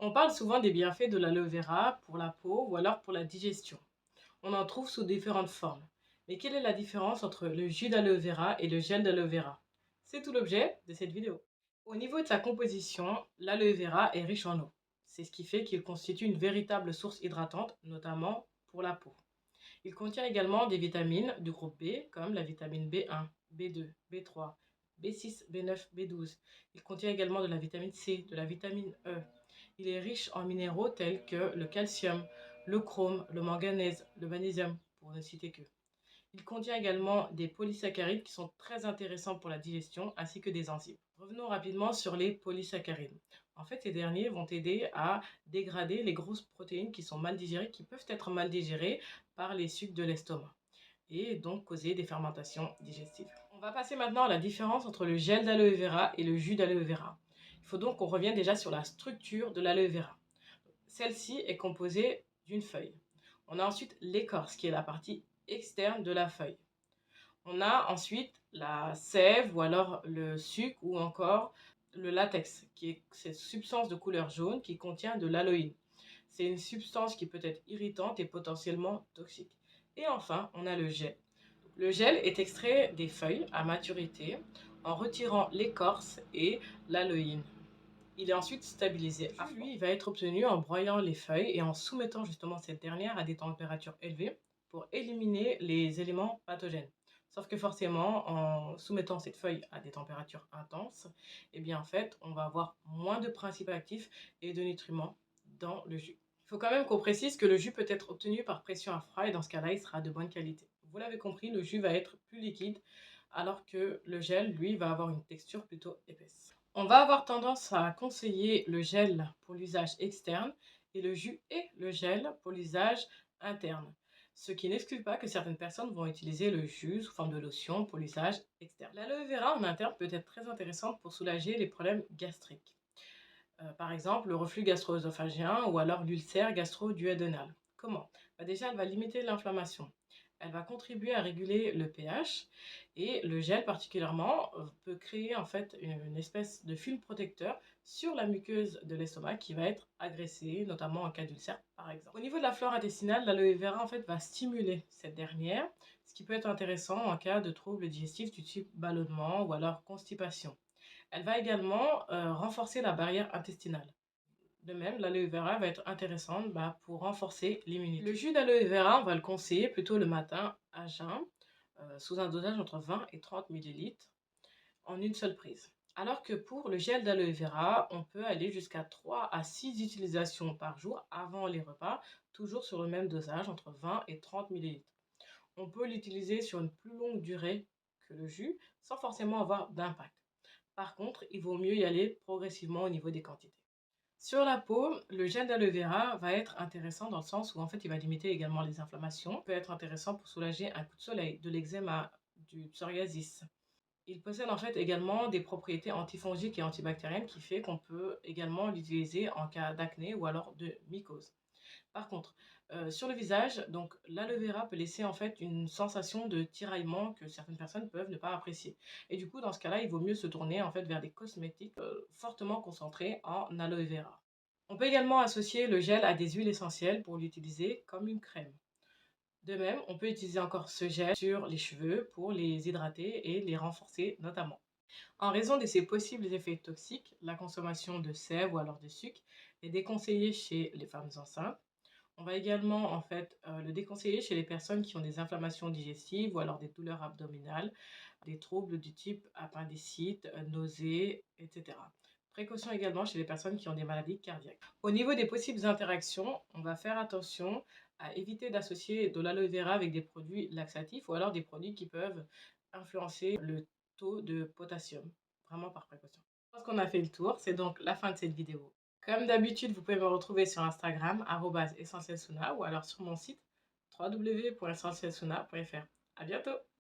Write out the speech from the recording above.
On parle souvent des bienfaits de l'aloe vera pour la peau ou alors pour la digestion. On en trouve sous différentes formes. Mais quelle est la différence entre le jus d'aloe vera et le gel d'aloe vera? C'est tout l'objet de cette vidéo. Au niveau de sa composition, l'aloe vera est riche en eau. C'est ce qui fait qu'il constitue une véritable source hydratante, notamment pour la peau. Il contient également des vitamines du groupe B, comme la vitamine B1, B2, B3, B6, B9, B12. Il contient également de la vitamine C, de la vitamine E. Il est riche en minéraux tels que le calcium, le chrome, le manganèse, le magnésium, pour ne citer que. Il contient également des polysaccharides qui sont très intéressants pour la digestion ainsi que des enzymes. Revenons rapidement sur les polysaccharides. En fait, ces derniers vont aider à dégrader les grosses protéines qui sont mal digérées, qui peuvent être mal digérées par les sucs de l'estomac et donc causer des fermentations digestives. On va passer maintenant à la différence entre le gel d'aloe vera et le jus d'aloe vera. Il faut donc qu'on revienne déjà sur la structure de l'aloe vera. Celle-ci est composée d'une feuille. On a ensuite l'écorce qui est la partie externe de la feuille. On a ensuite la sève ou alors le sucre ou encore le latex qui est cette substance de couleur jaune qui contient de l'aloïne. C'est une substance qui peut être irritante et potentiellement toxique. Et enfin, on a le gel. Le gel est extrait des feuilles à maturité en retirant l'écorce et l'aloïne. Il est ensuite stabilisé. Le jus, lui, il va être obtenu en broyant les feuilles et en soumettant justement cette dernière à des températures élevées pour éliminer les éléments pathogènes. Sauf que forcément, en soumettant cette feuille à des températures intenses, eh bien en fait, on va avoir moins de principes actifs et de nutriments dans le jus. Il faut quand même qu'on précise que le jus peut être obtenu par pression à froid et dans ce cas-là, il sera de bonne qualité. Vous l'avez compris, le jus va être plus liquide alors que le gel, lui, va avoir une texture plutôt épaisse. On va avoir tendance à conseiller le gel pour l'usage externe et le jus et le gel pour l'usage interne. Ce qui n'exclut pas que certaines personnes vont utiliser le jus sous forme de lotion pour l'usage externe. L'aloe vera en interne peut être très intéressante pour soulager les problèmes gastriques. Par exemple, le reflux gastro-œsophagien ou alors l'ulcère gastro-duodénal. Comment? Déjà, elle va limiter l'inflammation. Elle va contribuer à réguler le pH et le gel particulièrement peut créer en fait une espèce de film protecteur sur la muqueuse de l'estomac qui va être agressée, notamment en cas d'ulcère par exemple. Au niveau de la flore intestinale, l'aloe vera en fait va stimuler cette dernière, ce qui peut être intéressant en cas de troubles digestifs du type ballonnement ou alors constipation. Elle va également renforcer la barrière intestinale. De même, l'aloe vera va être intéressante pour renforcer l'immunité. Le jus d'aloe vera, on va le conseiller plutôt le matin à jeun, sous un dosage entre 20 et 30 millilitres en une seule prise. Alors que pour le gel d'aloe vera, on peut aller jusqu'à 3 à 6 utilisations par jour avant les repas, toujours sur le même dosage entre 20 et 30 millilitres. On peut l'utiliser sur une plus longue durée que le jus sans forcément avoir d'impact. Par contre, il vaut mieux y aller progressivement au niveau des quantités. Sur la peau, le gel d'aloe vera va être intéressant dans le sens où en fait il va limiter également les inflammations. Il peut être intéressant pour soulager un coup de soleil, de l'eczéma, du psoriasis. Il possède en fait également des propriétés antifongiques et antibactériennes qui fait qu'on peut également l'utiliser en cas d'acné ou alors de mycose. Par contre, sur le visage, donc l'aloe vera peut laisser en fait une sensation de tiraillement que certaines personnes peuvent ne pas apprécier. Et du coup, dans ce cas-là, il vaut mieux se tourner en fait vers des cosmétiques fortement concentrés en aloe vera. On peut également associer le gel à des huiles essentielles pour l'utiliser comme une crème. De même, on peut utiliser encore ce gel sur les cheveux pour les hydrater et les renforcer notamment. En raison de ces possibles effets toxiques, la consommation de sève ou alors de sucre est déconseillée chez les femmes enceintes. On va également en fait le déconseiller chez les personnes qui ont des inflammations digestives ou alors des douleurs abdominales, des troubles du type appendicite, nausées, etc. Précaution également chez les personnes qui ont des maladies cardiaques. Au niveau des possibles interactions, on va faire attention à éviter d'associer de l'aloe vera avec des produits laxatifs ou alors des produits qui peuvent influencer le taux de potassium, vraiment par précaution. Je pense qu'on a fait le tour, c'est donc la fin de cette vidéo. Comme d'habitude, vous pouvez me retrouver sur Instagram, @essentielsuna, ou alors sur mon site www.essentielsuna.fr. À bientôt!